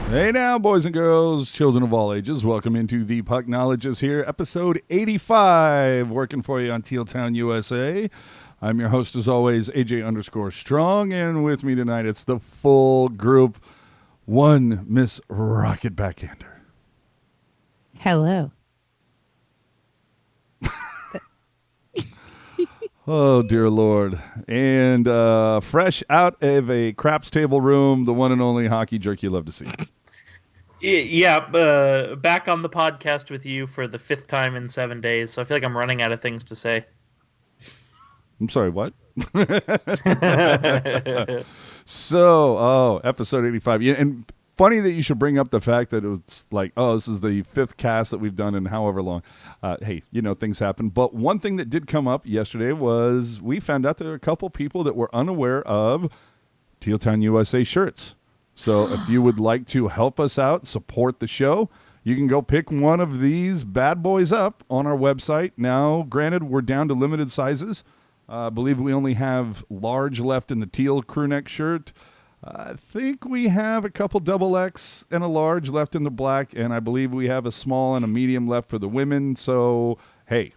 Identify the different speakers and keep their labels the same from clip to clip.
Speaker 1: Hey now, boys and girls, children of all ages, welcome into the Pucknologists here, episode 85, working for you on Teal Town, USA. I'm your host, as always, AJ_Strong, and with me tonight, it's the full group. One, Miss Rocket Backhander.
Speaker 2: Hello.
Speaker 1: Oh, dear Lord. And fresh out of a craps table room, the one and only hockey jerk you love to see.
Speaker 3: Yeah, back on the podcast with you for the fifth time in 7 days, so I feel like I'm running out of things to say.
Speaker 1: I'm sorry, what? So, episode 85. Yeah, and funny that you should bring up the fact that it's like, oh, this is the fifth cast that we've done in however long. Hey, things happen. But one thing that did come up yesterday was we found out there were a couple people that were unaware of Teal Town USA shirts. So if you would like to help us out, support the show, you can go pick one of these bad boys up on our website. Now, granted, we're down to limited sizes. I believe we only have large left in the teal crew neck shirt. I think we have a couple double X and a large left in the black, and I believe we have a small and a medium left for the women. So, hey,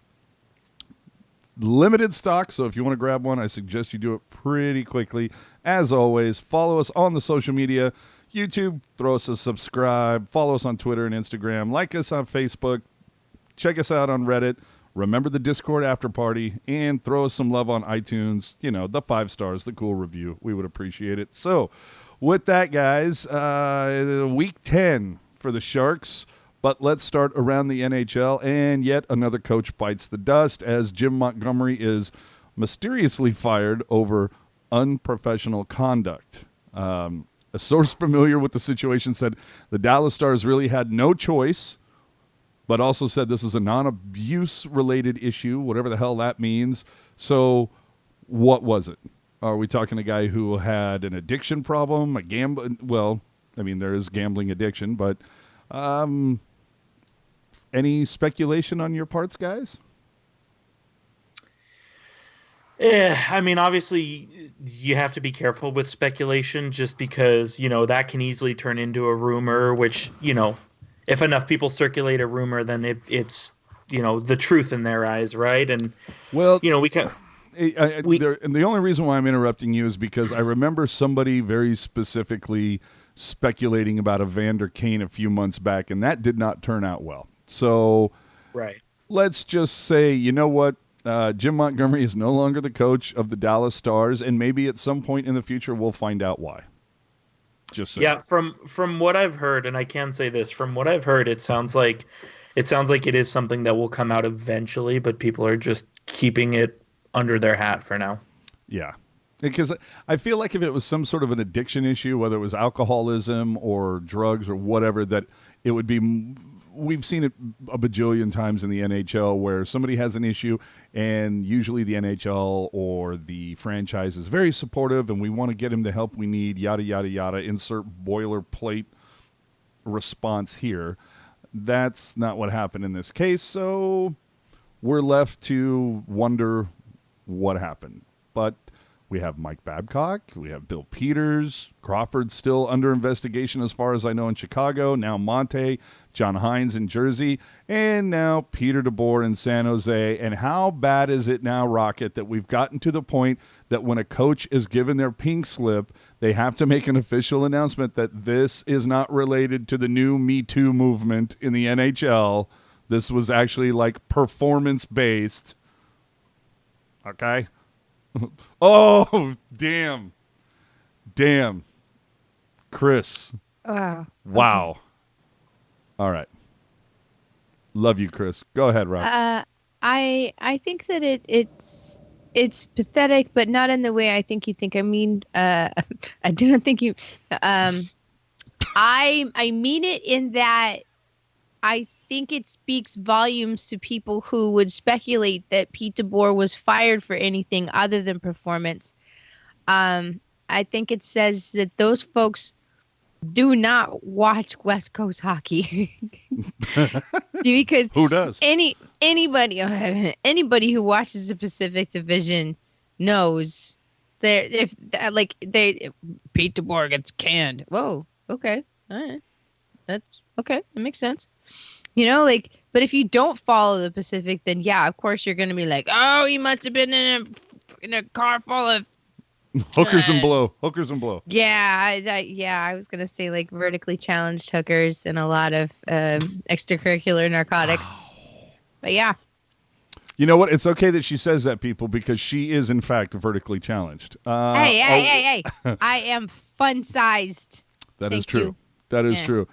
Speaker 1: limited stock, so if you want to grab one, I suggest you do it pretty quickly. As always, follow us on the social media. YouTube, throw us a subscribe. Follow us on Twitter and Instagram. Like us on Facebook. Check us out on Reddit. Remember the Discord after party. And throw us some love on iTunes. The 5 stars, the cool review. We would appreciate it. So, with that, guys, week 10 for the Sharks. But let's start around the NHL, and yet another coach bites the dust as Jim Montgomery is mysteriously fired over unprofessional conduct. A source familiar with the situation said the Dallas Stars really had no choice, but also said this is a non-abuse related issue, whatever the hell that means. So what was it? Are we talking a guy who had an addiction problem, a gambling? Well, I mean, there is gambling addiction, but any speculation on your parts, guys?
Speaker 3: Yeah, I mean, obviously, you have to be careful with speculation just because, that can easily turn into a rumor, which, if enough people circulate a rumor, then it's, the truth in their eyes, right? And,
Speaker 1: well,
Speaker 3: we can...
Speaker 1: and the only reason why I'm interrupting you is because I remember somebody very specifically speculating about Evander Kane a few months back, and that did not turn out well. So
Speaker 3: right.
Speaker 1: Let's just say, you know what? Jim Montgomery is no longer the coach of the Dallas Stars, and maybe at some point in the future we'll find out why. Just so.
Speaker 3: Yeah, from what I've heard, and I can say this, from what I've heard, it sounds like it is something that will come out eventually, but people are just keeping it under their hat for now.
Speaker 1: Yeah. Because I feel like if it was some sort of an addiction issue, whether it was alcoholism or drugs or whatever, that it would be... We've seen it a bajillion times in the NHL where somebody has an issue and usually the NHL or the franchise is very supportive and we want to get him the help we need, yada, yada, yada, insert boilerplate response here. That's not what happened in this case, so we're left to wonder what happened. But we have Mike Babcock, we have Bill Peters, Crawford's still under investigation as far as I know in Chicago, now Monte, John Hines in Jersey, and now Peter DeBoer in San Jose. And how bad is it now, Rocket, that we've gotten to the point that when a coach is given their pink slip, they have to make an official announcement that this is not related to the new Me Too movement in the NHL. This was actually like performance-based. Okay? Oh, damn. Chris.
Speaker 2: Wow.
Speaker 1: Wow. All right. Love you, Chris. Go ahead, Rob.
Speaker 2: I think that it's pathetic, but not in the way I think you think. I mean, I do not think you. I mean it in that I think it speaks volumes to people who would speculate that Pete DeBoer was fired for anything other than performance. I think it says that those folks do not watch West Coast hockey. Because
Speaker 1: who does?
Speaker 2: Anybody who watches the Pacific Division knows Pete DeBoer gets canned. Whoa, okay, all right. That's okay. That makes sense. You know, like, but if you don't follow the Pacific, then yeah, of course you're gonna be like, oh, he must have been in a car full of
Speaker 1: Hookers and blow. Hookers and blow.
Speaker 2: yeah, I was gonna say like vertically challenged hookers and a lot of extracurricular narcotics. But yeah,
Speaker 1: You know what? It's okay that she says that, people, because she is in fact vertically challenged.
Speaker 2: hey, I am fun sized.
Speaker 1: That is
Speaker 2: Thank
Speaker 1: true.
Speaker 2: you.
Speaker 1: That is
Speaker 2: Yeah.
Speaker 1: true.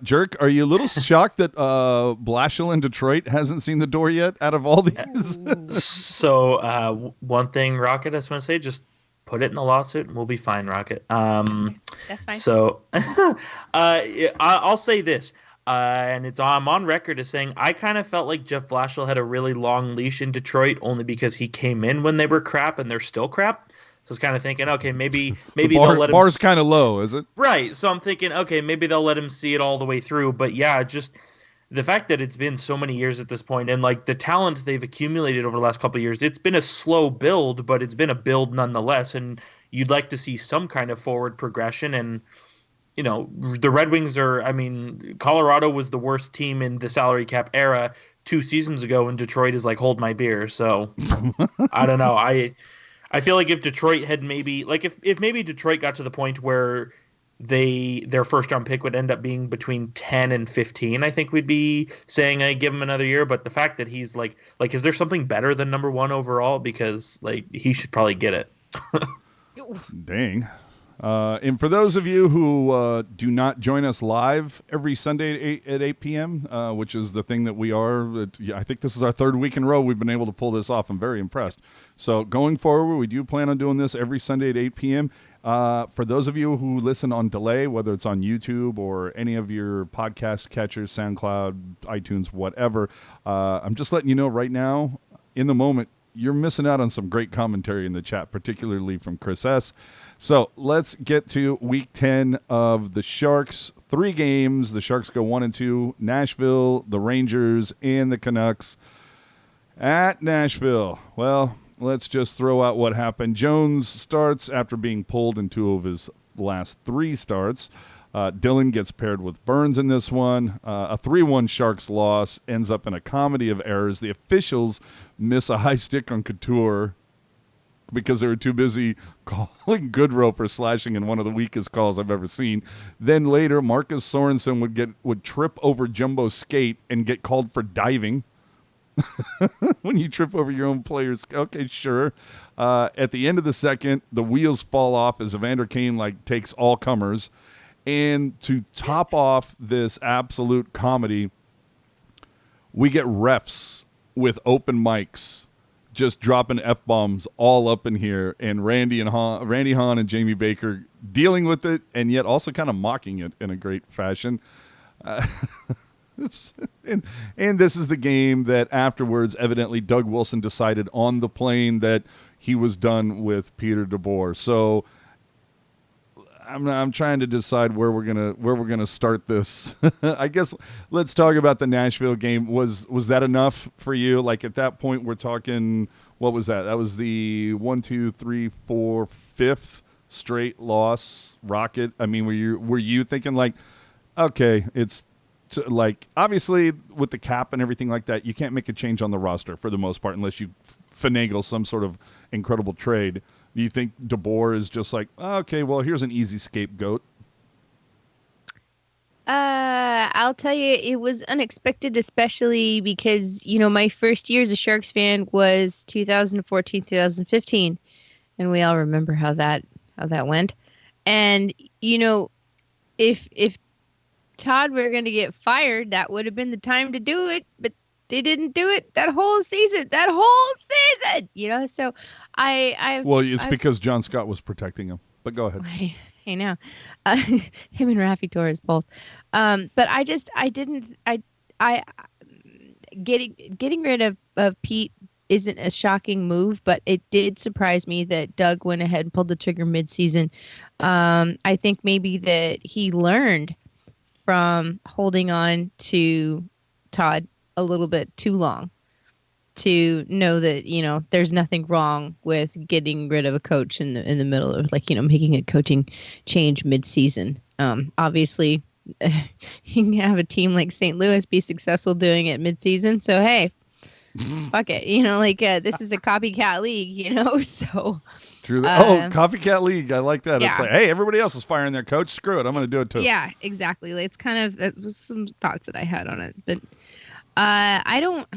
Speaker 1: Jerk, are you a little shocked that Blashill in Detroit hasn't seen the door yet out of all these?
Speaker 3: So one thing, Rocket, I just want to say, just put it in the lawsuit and we'll be fine, Rocket.
Speaker 2: That's fine.
Speaker 3: So I'll say this, and I'm on record as saying I kind of felt like Jeff Blashill had a really long leash in Detroit only because he came in when they were crap and they're still crap. So I was kind of thinking, okay, maybe they'll let him.
Speaker 1: Bar's kind of low, is it?
Speaker 3: Right. So I'm thinking, okay, maybe they'll let him see it all the way through. But yeah, just the fact that it's been so many years at this point and like the talent they've accumulated over the last couple of years, it's been a slow build, but it's been a build nonetheless. And you'd like to see some kind of forward progression. And, you know, the Red Wings Colorado was the worst team in the salary cap era 2 seasons ago, and Detroit is like, hold my beer. So I don't know. I feel like if Detroit had if maybe Detroit got to the point where their first round pick would end up being between 10 and 15, I think we'd be saying I give him another year. But the fact that he's like is there something better than number 1 overall? Because like he should probably get it.
Speaker 1: Dang. And for those of you who do not join us live every Sunday at 8 p.m., which is the thing that we are, I think this is our 3rd week in a row we've been able to pull this off. I'm very impressed. So going forward, we do plan on doing this every Sunday at 8 p.m. For those of you who listen on delay, whether it's on YouTube or any of your podcast catchers, SoundCloud, iTunes, whatever, I'm just letting you know right now, in the moment, you're missing out on some great commentary in the chat, particularly from Chris S. So let's get to week 10 of the Sharks. 3 games. The Sharks go 1-2. Nashville, the Rangers, and the Canucks. At Nashville, well, let's just throw out what happened. Jones starts after being pulled in 2 of his last 3 starts. Dylan gets paired with Burns in this one. A 3-1 Sharks loss ends up in a comedy of errors. The officials miss a high stick on Couture because they were too busy calling Goodrow for slashing in one of the weakest calls I've ever seen. Then later, Marcus Sorensen would trip over Jumbo's skate and get called for diving. When you trip over your own players, okay, sure. At the end of the second, the wheels fall off as Evander Kane takes all comers. And to top off this absolute comedy, we get refs with open mics just dropping F-bombs all up in here, and Randy Hahn and Jamie Baker dealing with it and yet also kind of mocking it in a great fashion. And this is the game that afterwards, evidently, Doug Wilson decided on the plane that he was done with Peter DeBoer. So I'm trying to decide where we're gonna start this. I guess let's talk about the Nashville game. Was that enough for you? Like at that point, we're talking. What was that? That was the 1, 2, 3, 4, 5th straight loss. Rocket. I mean, were you thinking like, okay, it's obviously with the cap and everything like that, you can't make a change on the roster for the most part unless you finagle some sort of incredible trade. Do you think DeBoer is just like, okay, well, here's an easy scapegoat?
Speaker 2: I'll tell you, it was unexpected, especially because, my first year as a Sharks fan was 2014, 2015. And we all remember how that went. And, if Todd were going to get fired, that would have been the time to do it. But they didn't do it that whole season. So
Speaker 1: it's because John Scott was protecting him. But go ahead.
Speaker 2: I know. Him and Raffi Torres both. But getting rid of Pete isn't a shocking move, but it did surprise me that Doug went ahead and pulled the trigger midseason. I think maybe that he learned from holding on to Todd a little bit too long to know that, there's nothing wrong with getting rid of a coach in the middle of making a coaching change mid-season. Obviously you can have a team like St. Louis be successful doing it midseason. So hey, fuck it. This is a copycat league. So
Speaker 1: True.
Speaker 2: uh,
Speaker 1: Copycat League. I like that. It's
Speaker 2: yeah.
Speaker 1: like, hey, everybody else is firing their coach. Screw it. I'm going to do it too.
Speaker 2: Yeah, exactly. Like, it's kind of, that was some thoughts that I had on it, but I don't.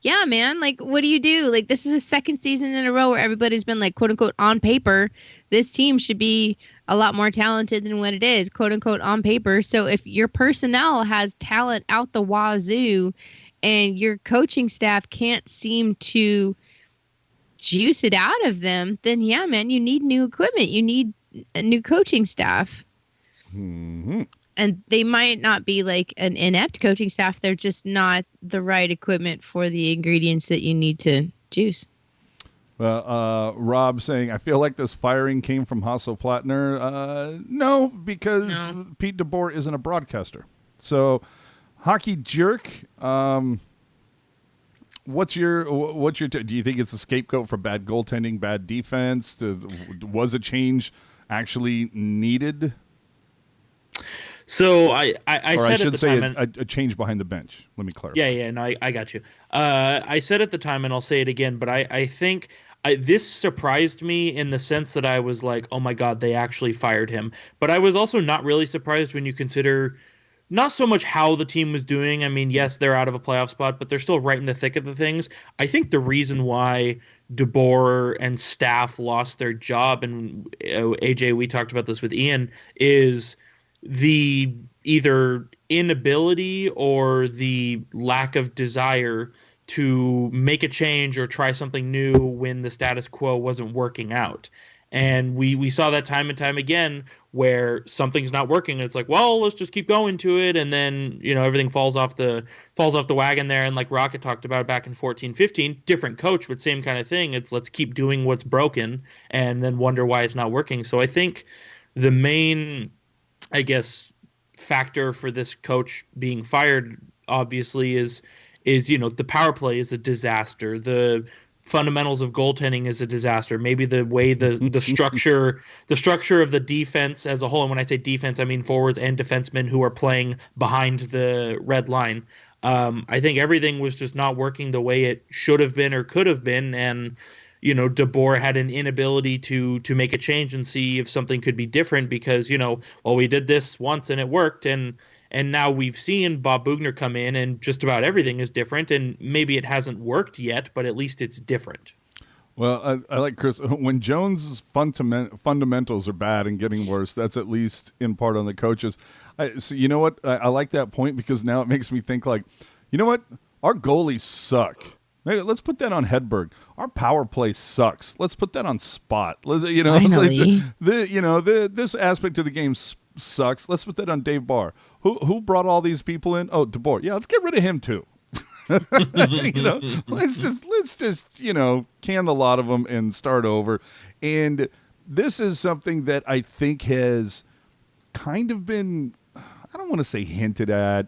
Speaker 2: Yeah, man. Like, what do you do? Like, this is the second season in a row where everybody's been like, quote unquote, on paper, this team should be a lot more talented than what it is, quote unquote, on paper. So if your personnel has talent out the wazoo and your coaching staff can't seem to juice it out of them, then yeah, man, you need new equipment. You need a new coaching staff.
Speaker 1: Mm-hmm.
Speaker 2: And they might not be like an inept coaching staff. They're just not the right equipment for the ingredients that you need to juice.
Speaker 1: Well, Rob saying, I feel like this firing came from Hasso Plattner. No, because Pete DeBoer isn't a broadcaster. So, Hockey Jerk, what's your do you think it's a scapegoat for bad goaltending, bad defense? Was a change actually needed?
Speaker 3: So I
Speaker 1: or
Speaker 3: said
Speaker 1: I should
Speaker 3: at the
Speaker 1: say
Speaker 3: time,
Speaker 1: a change behind the bench. Let me clarify.
Speaker 3: yeah, no, I got you. I said at the time, and I'll say it again, but I think this surprised me in the sense that I was like, oh my God, they actually fired him. But I was also not really surprised when you consider not so much how the team was doing. I mean, yes, they're out of a playoff spot, but they're still right in the thick of the things. I think the reason why DeBoer and staff lost their job, and AJ, we talked about this with Ian, is the either inability or the lack of desire to make a change or try something new when the status quo wasn't working out. And we saw that time and time again where something's not working and it's like, well, let's just keep going to it, and then everything falls off the wagon there. And like Rocket talked about back in 14-15, different coach but same kind of thing. It's let's keep doing what's broken and then wonder why it's not working. So I think the main, I guess, factor for this coach being fired obviously is the power play is a disaster. The fundamentals of goaltending is a disaster. Maybe the way the structure of the defense as a whole, and when I say defense, I mean forwards and defensemen who are playing behind the red line. I think everything was just not working the way it should have been or could have been, and DeBoer had an inability to make a change and see if something could be different because, well, we did this once and it worked. And now we've seen Bob Bugner come in and just about everything is different. And maybe it hasn't worked yet, but at least it's different.
Speaker 1: Well, I like Chris. When Jones' fundamentals are bad and getting worse, that's at least in part on the coaches. So you know what? I like that point because now it makes me think like, you know what? Our goalies suck. Maybe let's put that on Hedberg. Our power play sucks. Let's put that on Spot.
Speaker 2: Finally.
Speaker 1: This aspect of the game sucks. Let's put that on Dave Barr. Who brought all these people in? Oh, DeBoer. Yeah, let's get rid of him too. Let's just can the lot of them and start over. And this is something that I think has kind of been, I don't want to say hinted at,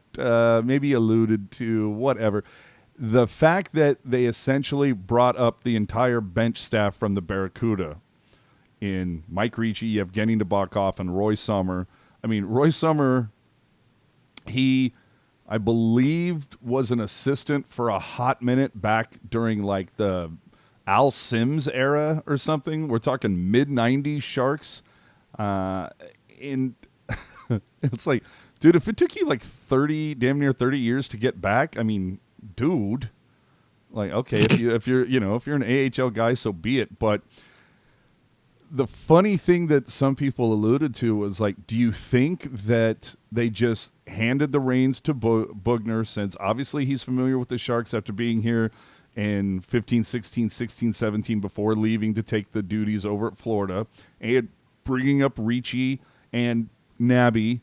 Speaker 1: maybe alluded to, whatever. The fact that they essentially brought up the entire bench staff from the Barracuda in Mike Ricci, Evgeny Nabokov, and Roy Sommer. I mean, Roy Sommer, he, I believed, was an assistant for a hot minute back during like the Al Sims era or something. We're talking mid-90s Sharks. And it's like, dude, if it took you like damn near 30 years to get back, I mean, dude, like, okay, if you're an AHL guy, so be it. But the funny thing that some people alluded to was like, do you think that they just handed the reins to Bugner, since obviously he's familiar with the Sharks after being here in 15, 16, 16, 17 before leaving to take the duties over at Florida, and bringing up Ricci and Nabby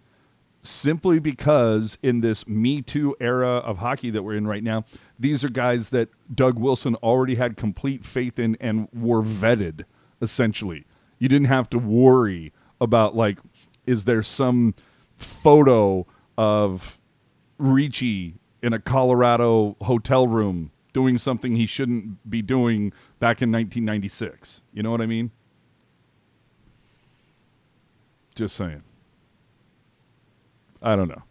Speaker 1: simply because in this Me Too era of hockey that we're in right now, these are guys that Doug Wilson already had complete faith in and were vetted, essentially. You didn't have to worry about, like, is there some photo of Ricci in a Colorado hotel room doing something he shouldn't be doing back in 1996. You know what I mean? Just saying. I don't know.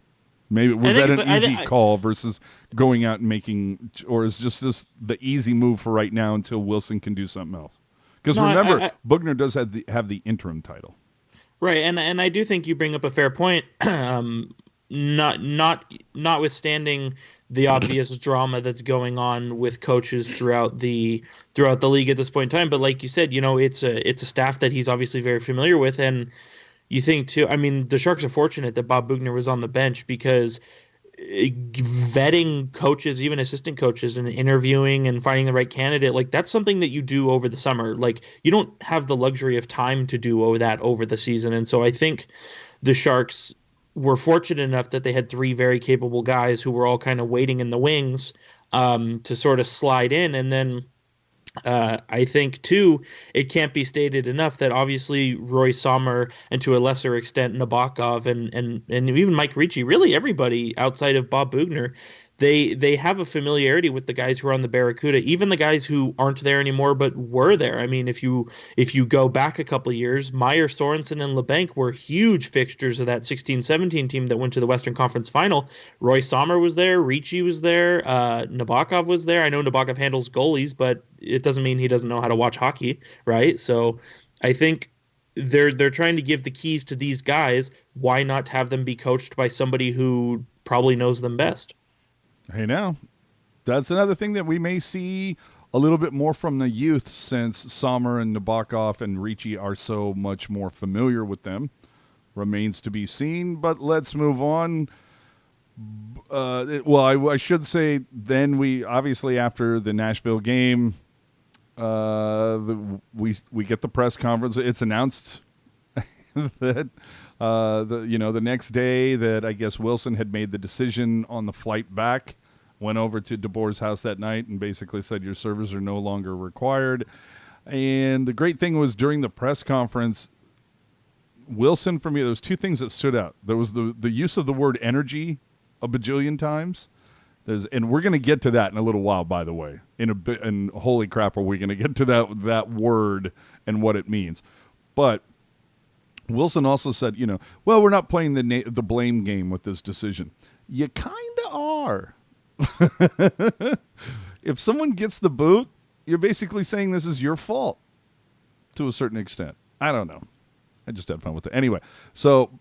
Speaker 1: Maybe was that an easy call versus going out and making, or is just this the easy move for right now until Wilson can do something else? Because remember, Bugner does have the interim title.
Speaker 3: Right, and I do think you bring up a fair point. Notwithstanding the obvious drama that's going on with coaches throughout the league at this point in time, but like you said, it's a staff that he's obviously very familiar with, and you think too. I mean, the Sharks are fortunate that Bob Bugner was on the bench because vetting coaches, even assistant coaches, and interviewing and finding the right candidate, like that's something that you do over the summer. Like you don't have the luxury of time to do over the season. And so I think the Sharks were fortunate enough that they had three very capable guys who were all kind of waiting in the wings to sort of slide in. And then I think, too, it can't be stated enough that obviously Roy Sommer and to a lesser extent Nabokov and even Mike Ricci, really everybody outside of Bob Bugner, they have a familiarity with the guys who are on the Barracuda, even the guys who aren't there anymore but were there. I mean, if you go back a couple of years, Meyer, Sorensen, and LeBanc were huge fixtures of that 16-17 team that went to the Western Conference Final. Roy Sommer was there, Ricci was there, Nabokov was there. I know Nabokov handles goalies, but it doesn't mean he doesn't know how to watch hockey, right? So I think they're trying to give the keys to these guys. Why not have them be coached by somebody who probably knows them best?
Speaker 1: Hey, now, that's another thing that we may see a little bit more from the youth since Sommer and Nabokov and Ricci are so much more familiar with them. Remains to be seen, but let's move on. I should say then we obviously after the Nashville game, we get the press conference. It's announced that the next day that I guess Wilson had made the decision on the flight back, went over to DeBoer's house that night and basically said your services are no longer required. And the great thing was during the press conference, Wilson, for me, there was two things that stood out. There was the use of the word energy a bajillion times. And we're going to get to that in a little while, by the way. And holy crap, are we going to get to that word and what it means? But Wilson also said, well, we're not playing the blame game with this decision. You kind of are. If someone gets the boot, you're basically saying this is your fault to a certain extent. I don't know. I just had fun with it. Anyway, so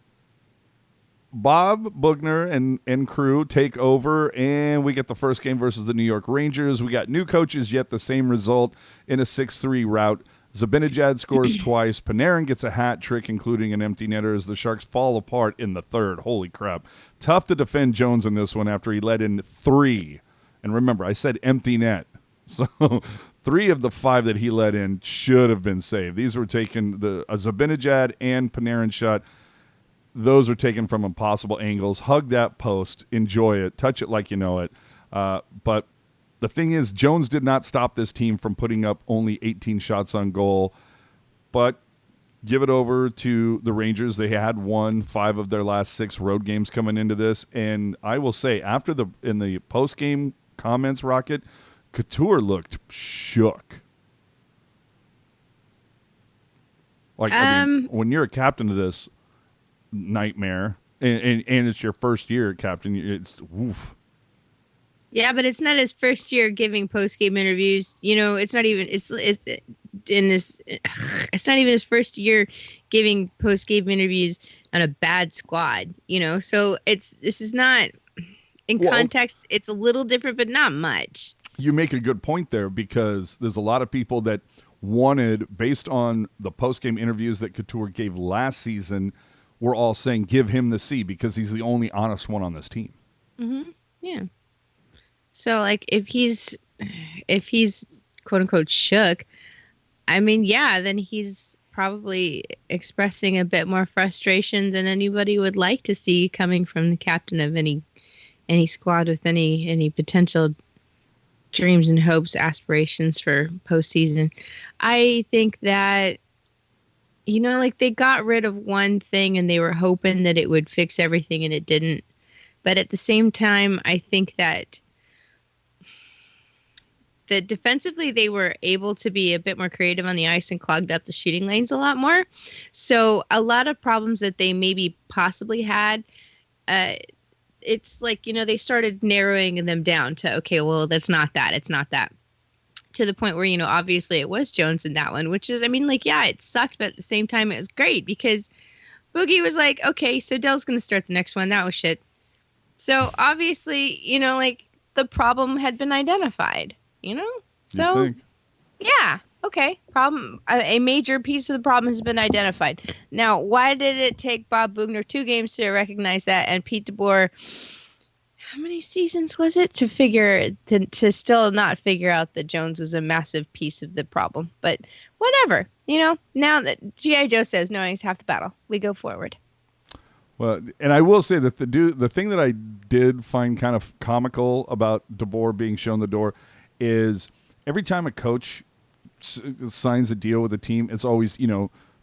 Speaker 1: Bob Bugner and crew take over, and we get the first game versus the New York Rangers. We got new coaches, yet the same result in a 6-3 rout. Zibanejad scores twice. Panarin gets a hat trick, including an empty netter, as the Sharks fall apart in the third. Holy crap. Tough to defend Jones in this one after he let in 3. And remember, I said empty net. So 3 of the 5 that he let in should have been saved. These were taken, a Zibanejad and Panarin shot. Those are taken from impossible angles. Hug that post. Enjoy it. Touch it like you know it. But the thing is, Jones did not stop this team from putting up only 18 shots on goal. But give it over to the Rangers. They had won 5 of their last 6 road games coming into this. And I will say, in the post-game comments, Rocket, Couture looked shook. Like, I mean, when you're a captain of this nightmare, and it's your first year, Captain, it's woof.
Speaker 2: Yeah, but it's not his first year giving post-game interviews. It's not even it's not even his first year giving post-game interviews on a bad squad. So this is not in context. It's a little different, but not much.
Speaker 1: You make a good point there, because there's a lot of people that wanted, based on the post-game interviews that Couture gave last season, we're all saying give him the C because he's the only honest one on this team.
Speaker 2: Mm-hmm. Yeah. So, like, if he's quote unquote shook, I mean, yeah, then he's probably expressing a bit more frustration than anybody would like to see coming from the captain of any squad with any potential dreams and hopes, aspirations for postseason. I think that, like, they got rid of one thing and they were hoping that it would fix everything, and it didn't. But at the same time, I think that defensively they were able to be a bit more creative on the ice and clogged up the shooting lanes a lot more. So a lot of problems that they maybe possibly had it's like, they started narrowing them down to, okay, well, that's not that. It's not that. To the point where, obviously it was Jones in that one, which is, I mean, like, yeah, it sucked, but at the same time, it was great because Boogie was like, okay, so Dell's going to start the next one. That was shit. So obviously, like the problem had been identified, So, yeah, okay, problem. A major piece of the problem has been identified. Now, why did it take Bob Bugner 2 games to recognize that, and Pete DeBoer, how many seasons was it to still not figure out that Jones was a massive piece of the problem? But whatever, now that G.I. Joe says knowing is half the battle, we go forward.
Speaker 1: Well, and I will say that the thing that I did find kind of comical about DeBoer being shown the door is every time a coach signs a deal with a team, it's always,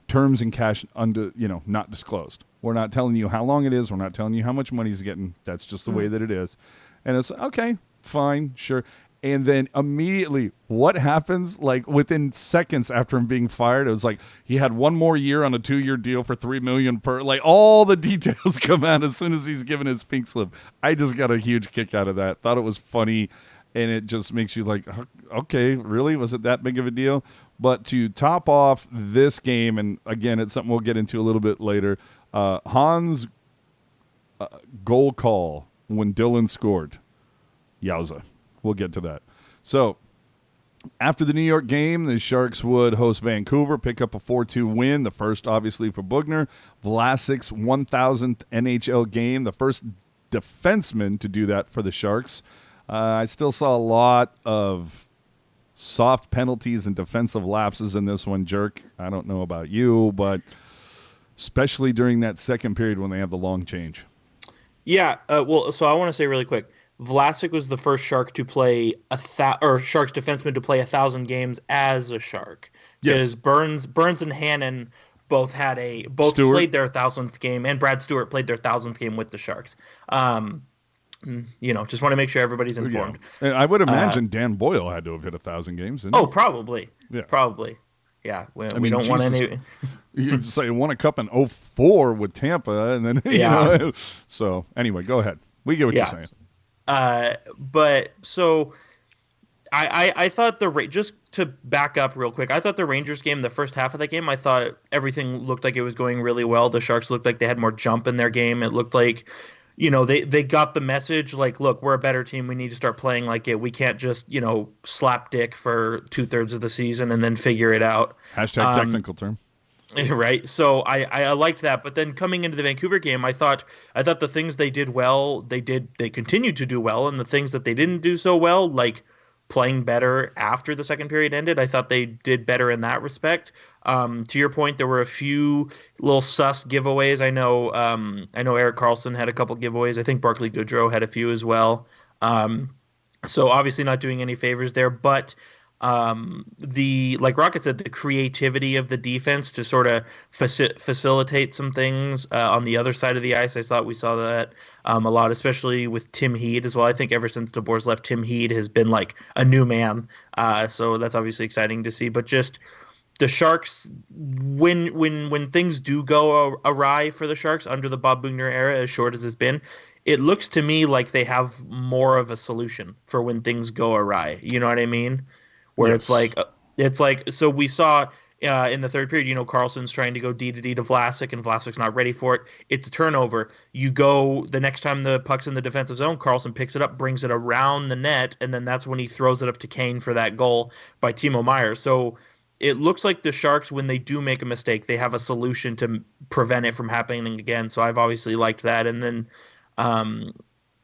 Speaker 1: terms and cash not disclosed. We're not telling you how long it is. We're not telling you how much money he's getting. That's just the way that it is. And it's okay, fine, sure. And then immediately, what happens? Like within seconds after him being fired, it was like he had one more year on a 2-year deal for $3 million per. Like all the details come out as soon as he's given his pink slip. I just got a huge kick out of that. Thought it was funny, and it just makes you like, okay, really? Was it that big of a deal? But to top off this game, and again, it's something we'll get into a little bit later. Hans' goal call when Dylan scored. Yowza. We'll get to that. So, after the New York game, the Sharks would host Vancouver, pick up a 4-2 win. The first, obviously, for Bugner. Vlasic's 1,000th NHL game. The first defenseman to do that for the Sharks. I still saw a lot of soft penalties and defensive lapses in this one, Jerk. I don't know about you, but especially during that second period when they have the long change.
Speaker 3: Yeah, so I want to say really quick, Vlasic was the first Shark to play Sharks defenseman to play 1,000 games as a Shark. Because Burns and Hannon both played their 1,000th game, and Brad Stewart played their 1,000th game with the Sharks. Just want to make sure everybody's informed.
Speaker 1: Yeah. And I would imagine Dan Boyle had to have hit 1,000 games. Didn't he?
Speaker 3: Probably. Yeah. Probably. Yeah. We don't want any.
Speaker 1: You say won a cup in 2004 with Tampa, and then So anyway, go ahead. We get what you're saying.
Speaker 3: But so I thought just to back up real quick, I thought the Rangers game, the first half of that game, I thought everything looked like it was going really well. The Sharks looked like they had more jump in their game. It looked like, they got the message like, look, we're a better team. We need to start playing like it. We can't just, slap dick for 2/3 of the season and then figure it out.
Speaker 1: Hashtag technical term.
Speaker 3: Right. So I liked that. But then coming into the Vancouver game, I thought the things they did well, they continued to do well. And the things that they didn't do so well, like playing better after the second period ended, I thought they did better in that respect. To your point, there were a few little sus giveaways. I know Erik Karlsson had a couple giveaways. I think Barclay Goodrow had a few as well. So obviously not doing any favors there, but like Rocket said, the creativity of the defense to sort of facilitate some things on the other side of the ice. I thought we saw that a lot, especially with Tim Heed as well. I think ever since DeBoer's left, Tim Heed has been like a new man. So that's obviously exciting to see. But just the Sharks, when things do go awry for the Sharks under the Bob Bugner era, as short as it's been, it looks to me like they have more of a solution for when things go awry. You know what I mean? Where it's like so we saw in the third period, Karlsson's trying to go D to Vlasic, and Vlasic's not ready for it. It's a turnover. You go the next time the puck's in the defensive zone, Karlsson picks it up, brings it around the net, and then that's when he throws it up to Kane for that goal by Timo Meier. So it looks like the Sharks, when they do make a mistake, they have a solution to prevent it from happening again. So I've obviously liked that. And then I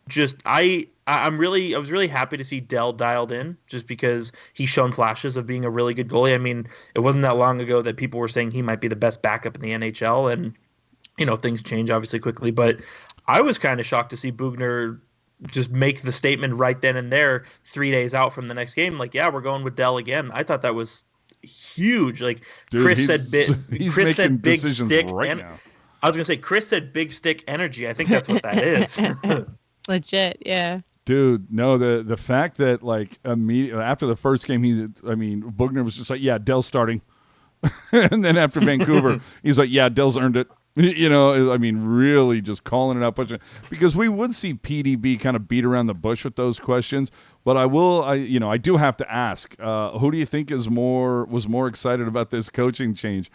Speaker 3: was really happy to see Dell dialed in, just because he's shown flashes of being a really good goalie. I mean, it wasn't that long ago that people were saying he might be the best backup in the NHL, and things change obviously quickly. But I was kind of shocked to see Bugner just make the statement right then and there, 3 days out from the next game, like, yeah, we're going with Dell again. I thought that was huge. Like, dude, Chris said big stick right now. I was gonna say Chris said big stick energy. I think that's what that is.
Speaker 2: Legit, yeah.
Speaker 1: Dude, no, the fact that like immediately after the first game, Bugner was just like, yeah, Dell's starting. And then after Vancouver, he's like, yeah, Dell's earned it. I mean, really just calling it out, because we would see PDB kind of beat around the bush with those questions. But I do have to ask, who do you think was more excited about this coaching change,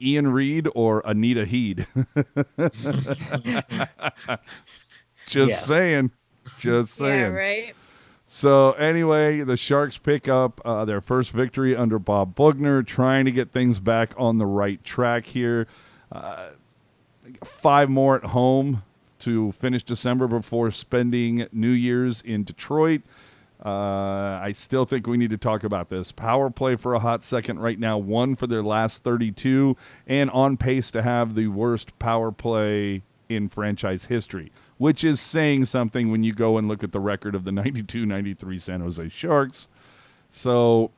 Speaker 1: Ian Reed or Anita Heed? Just saying. Just saying.
Speaker 2: Yeah, right.
Speaker 1: So anyway, the Sharks pick up their first victory under Bob Bugner, trying to get things back on the right track here. 5 more at home to finish December before spending New Year's in Detroit. I still think we need to talk about this. Power play for a hot second right now, 1 for their last 32, and on pace to have the worst power play in franchise history, which is saying something when you go and look at the record of the 92-93 San Jose Sharks. So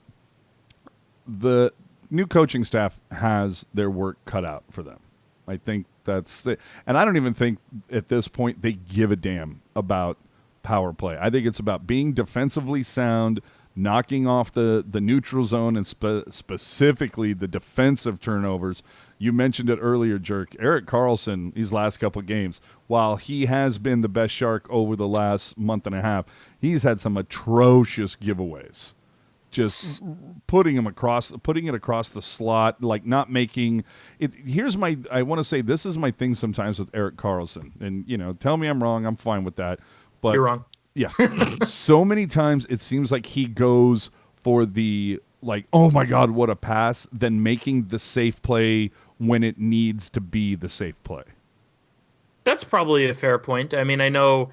Speaker 1: the new coaching staff has their work cut out for them. I think that's it. And I don't even think at this point they give a damn about power play. I think it's about being defensively sound, knocking off the neutral zone, and specifically the defensive turnovers. You mentioned it earlier, Jerk. Erik Karlsson, these last couple of games, while he has been the best Shark over the last month and a half, he's had some atrocious giveaways. Just putting it across the slot, like not making it. I want to say this is my thing sometimes with Erik Karlsson, and tell me I'm wrong. I'm fine with that. But
Speaker 3: you're wrong.
Speaker 1: Yeah. So many times it seems like he goes for the, like, oh my God, what a pass, than making the safe play when it needs to be the safe play.
Speaker 3: That's probably a fair point. I mean, I know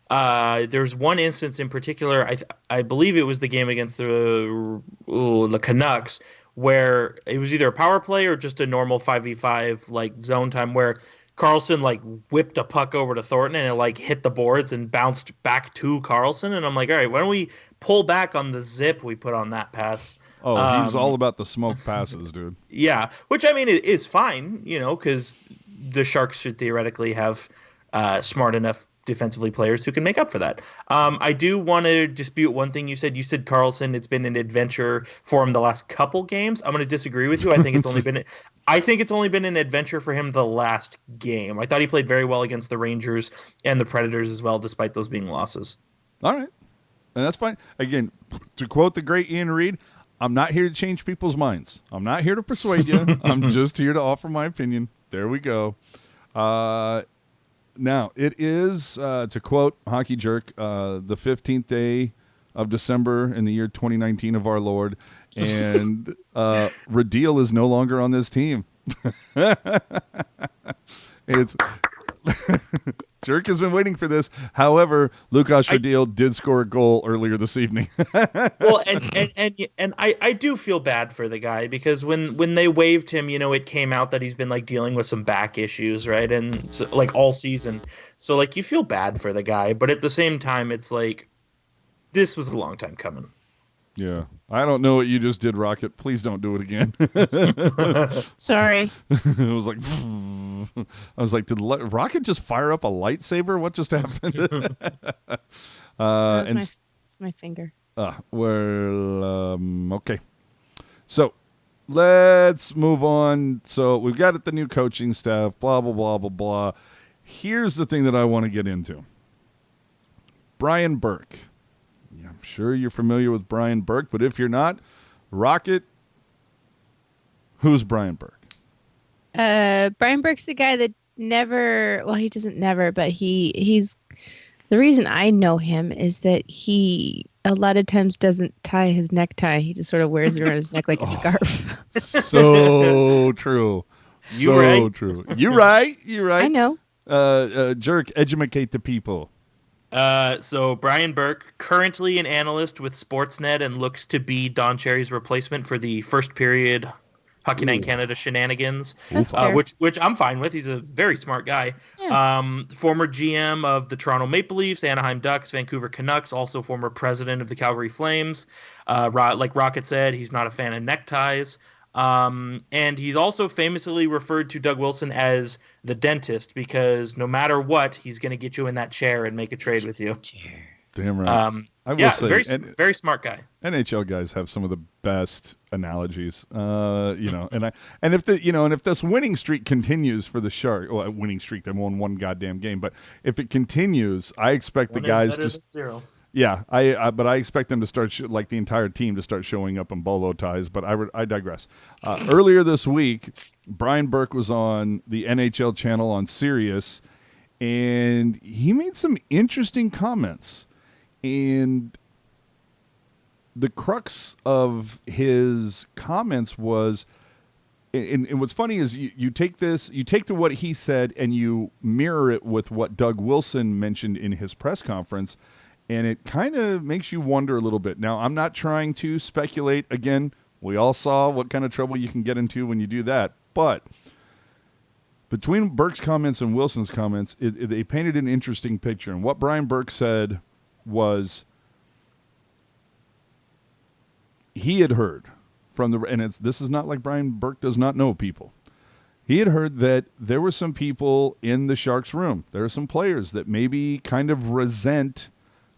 Speaker 3: there's one instance in particular, I believe it was the game against the Canucks, where it was either a power play or just a normal 5v5 like zone time, where Karlsson like whipped a puck over to Thornton and it like hit the boards and bounced back to Karlsson. And I'm like, all right, why don't we pull back on the zip we put on that pass?
Speaker 1: Oh, he's all about the smoke passes, dude.
Speaker 3: Yeah, which I mean is fine, because the Sharks should theoretically have smart enough defensively players who can make up for that. I do want to dispute one thing you said. You said Karlsson, it's been an adventure for him the last couple games. I'm going to disagree with you. I think it's only been an adventure for him the last game. I thought he played very well against the Rangers and the Predators as well, despite those being losses.
Speaker 1: All right. And that's fine. Again, to quote the great Ian Reed, I'm not here to change people's minds. I'm not here to persuade you. I'm just here to offer my opinion. There we go. Now, it is, to quote Hockey Jerk, the 15th day of December in the year 2019 of our Lord, and Radil is no longer on this team. It's Jerk has been waiting for this. However, Lukas Radil did score a goal earlier this evening.
Speaker 3: Well, and I do feel bad for the guy, because when they waived him, it came out that he's been like dealing with some back issues, right? And so, like all season. So like you feel bad for the guy, but at the same time it's like this was a long time coming.
Speaker 1: Yeah. I don't know what you just did, Rocket. Please don't do it again.
Speaker 2: Sorry.
Speaker 1: I was like, did Rocket just fire up a lightsaber? What just happened?
Speaker 2: It's my finger.
Speaker 1: Okay. So let's move on. So we've got the new coaching staff, blah, blah, blah, blah, blah. Here's the thing that I want to get into. Brian Burke. Yeah, I'm sure you're familiar with Brian Burke, but if you're not, Rocket, who's Brian Burke?
Speaker 2: Brian Burke's the guy that he doesn't never, but he's the reason I know him is that he a lot of times doesn't tie his necktie. He just sort of wears it around his neck like a scarf.
Speaker 1: So true. True. You're right.
Speaker 2: I know.
Speaker 1: Jerk, educate the people.
Speaker 3: So Brian Burke, currently an analyst with Sportsnet, and looks to be Don Cherry's replacement for the first period Hockey Night in Canada shenanigans, which I'm fine with. He's a very smart guy. Yeah. Former GM of the Toronto Maple Leafs, Anaheim Ducks, Vancouver Canucks, also former president of the Calgary Flames. Like Rocket said, he's not a fan of neckties. And he's also famously referred to Doug Wilson as the dentist, because no matter what, he's going to get you in that chair and make a trade with you.
Speaker 1: Damn right. I will
Speaker 3: Yeah,
Speaker 1: say,
Speaker 3: very smart guy.
Speaker 1: NHL guys have some of the best analogies, and if this winning streak continues for the Sharks, well, winning streak, they won one goddamn game, but if it continues, I expect
Speaker 3: One
Speaker 1: the guys
Speaker 3: is better
Speaker 1: to,
Speaker 3: than zero.
Speaker 1: yeah, but I expect them to start like the entire team to start showing up in bolo ties. But I digress. Earlier this week, Brian Burke was on the NHL channel on Sirius, and he made some interesting comments. And the crux of his comments was, and what's funny is you take to what he said and you mirror it with what Doug Wilson mentioned in his press conference, and it kind of makes you wonder a little bit. Now, I'm not trying to speculate. Again, we all saw what kind of trouble you can get into when you do that, but between Burke's comments and Wilson's comments, they painted an interesting picture. And what Brian Burke said was, he had heard from this is not like Brian Burke does not know people. He had heard that there were some people in the Sharks room. There are some players that maybe kind of resent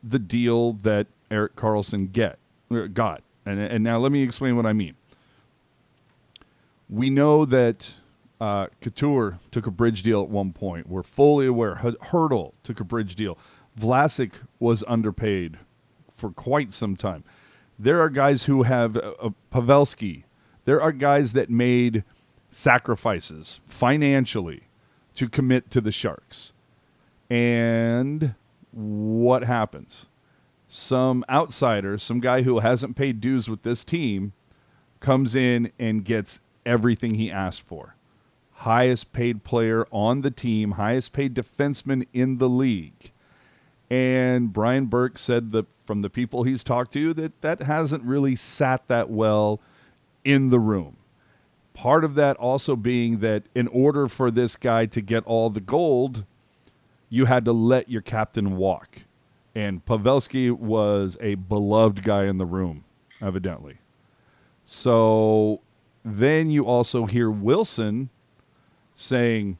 Speaker 1: the deal that Erik Karlsson got. And now let me explain what I mean. We know that Couture took a bridge deal at one point. We're fully aware. Hurdle took a bridge deal. Vlasic was underpaid for quite some time. There are guys who have Pavelski. There are guys that made sacrifices financially to commit to the Sharks. And what happens? Some outsider, some guy who hasn't paid dues with this team, comes in and gets everything he asked for. Highest paid player on the team, highest paid defenseman in the league. And Brian Burke said that from the people he's talked to, that hasn't really sat that well in the room. Part of that also being that in order for this guy to get all the gold, you had to let your captain walk. And Pavelski was a beloved guy in the room, evidently. So then you also hear Wilson saying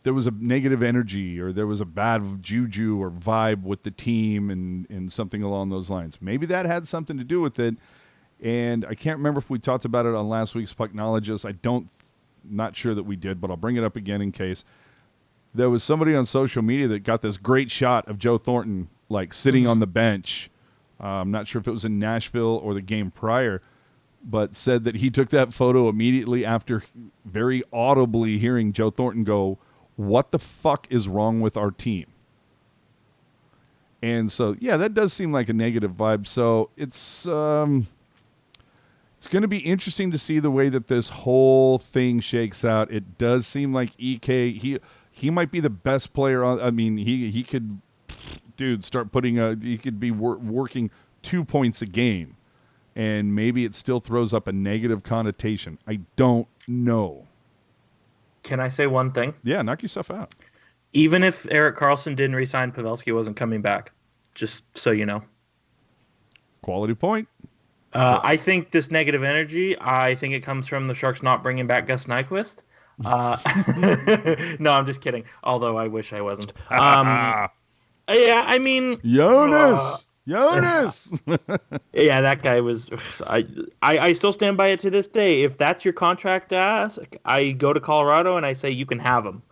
Speaker 1: there was a negative energy or there was a bad juju or vibe with the team and something along those lines. Maybe that had something to do with it. And I can't remember if we talked about it on last week's Pucknologists. Not sure that we did, but I'll bring it up again in case. There was somebody on social media that got this great shot of Joe Thornton like sitting on the bench. I'm not sure if it was in Nashville or the game prior, but said that he took that photo immediately after very audibly hearing Joe Thornton go, "What the fuck is wrong with our team?" And so, yeah, that does seem like a negative vibe. So it's going to be interesting to see the way that this whole thing shakes out. It does seem like EK, he might be the best player on. I mean, he could, start putting he could be working 2 points a game, and maybe it still throws up a negative connotation. I don't know.
Speaker 3: Can I say one thing?
Speaker 1: Yeah, knock yourself out.
Speaker 3: Even if Erik Karlsson didn't resign, Pavelski wasn't coming back. Just so you know.
Speaker 1: Quality point.
Speaker 3: I think this negative energy, I think it comes from the Sharks not bringing back Gus Nyquist. No, I'm just kidding. Although I wish I wasn't. Yeah, I mean...
Speaker 1: Jonas!
Speaker 3: Yeah, that guy was... I still stand by it to this day. If that's your contract ask, I go to Colorado and I say you can have him.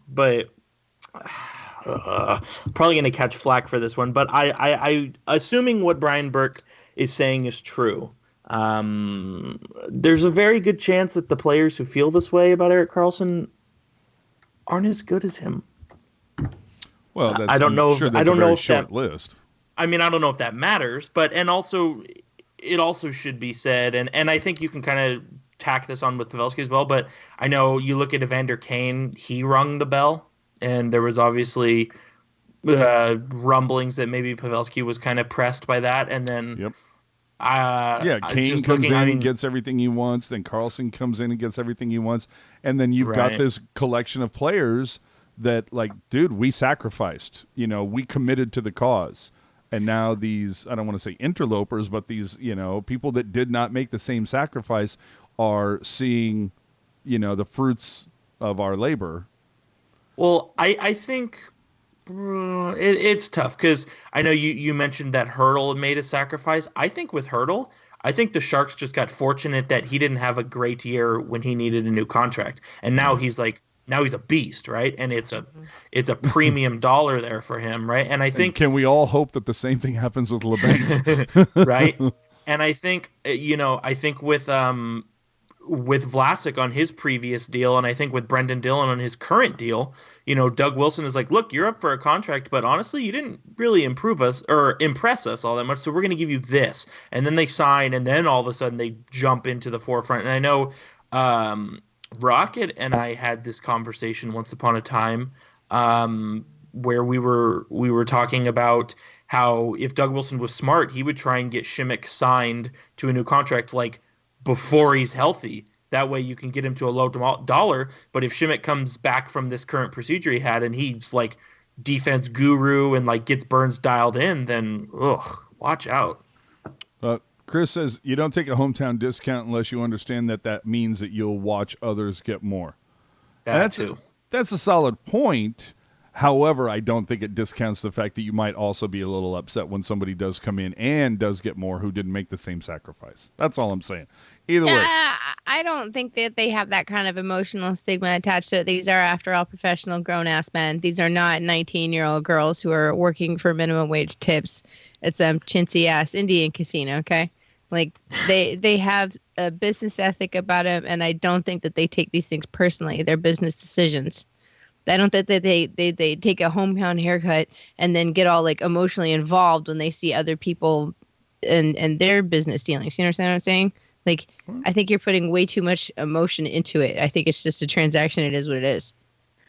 Speaker 3: But... probably going to catch flack for this one. But I assuming what Brian Burke is saying is true, there's a very good chance that the players who feel this way about Erik Karlsson aren't as good as him.
Speaker 1: Well, that's,
Speaker 3: I don't know.
Speaker 1: Sure, that's
Speaker 3: I don't
Speaker 1: a very
Speaker 3: know if
Speaker 1: short
Speaker 3: that,
Speaker 1: list.
Speaker 3: I mean, I don't know if that matters, but it also should be said, and I think you can kind of tack this on with Pavelski as well. But I know you look at Evander Kane; he rung the bell, and there was obviously rumblings that maybe Pavelski was kind of pressed by that, and then.
Speaker 1: Yep. Kane comes in, gets everything he wants. Then Karlsson comes in and gets everything he wants. And then you've got this collection of players that, like, dude, we sacrificed. We committed to the cause. And now these, I don't want to say interlopers, but these, people that did not make the same sacrifice are seeing, the fruits of our labor.
Speaker 3: Well, I think It's tough because I know you mentioned that Hurdle made a sacrifice. I think with Hurdle, I think the Sharks just got fortunate that he didn't have a great year when he needed a new contract, and now he's a beast, right? And it's a premium dollar there for him, right? And I
Speaker 1: And
Speaker 3: think
Speaker 1: can we all hope that the same thing happens with LeBanc?
Speaker 3: right, and I think I think with Vlasic on his previous deal, and I think with Brendan Dillon on his current deal, Doug Wilson is like, look, you're up for a contract, but honestly, you didn't really impress us all that much, so we're going to give you this. And then they sign, and then all of a sudden they jump into the forefront. And I know Rocket and I had this conversation once upon a time where we were talking about how if Doug Wilson was smart, he would try and get Shimmick signed to a new contract like before he's healthy. That way you can get him to a low dollar. But if Shimmick comes back from this current procedure he had and he's like defense guru and like gets Burns dialed in, then watch out.
Speaker 1: Chris says you don't take a hometown discount unless you understand that means that you'll watch others get more. That's a solid point. However, I don't think it discounts the fact that you might also be a little upset when somebody does come in and does get more who didn't make the same sacrifice. That's all I'm saying. Either way.
Speaker 2: I don't think that they have that kind of emotional stigma attached to it. These are, after all, professional grown-ass men. These are not 19-year-old girls who are working for minimum wage tips at some chintzy-ass Indian casino, okay? Like, they have a business ethic about them, and I don't think that they take these things personally. They're business decisions. I don't think that they take a hometown haircut and then get all like emotionally involved when they see other people and their business dealings. You understand what I'm saying? Like, I think you're putting way too much emotion into it. I think it's just a transaction. It is what it is.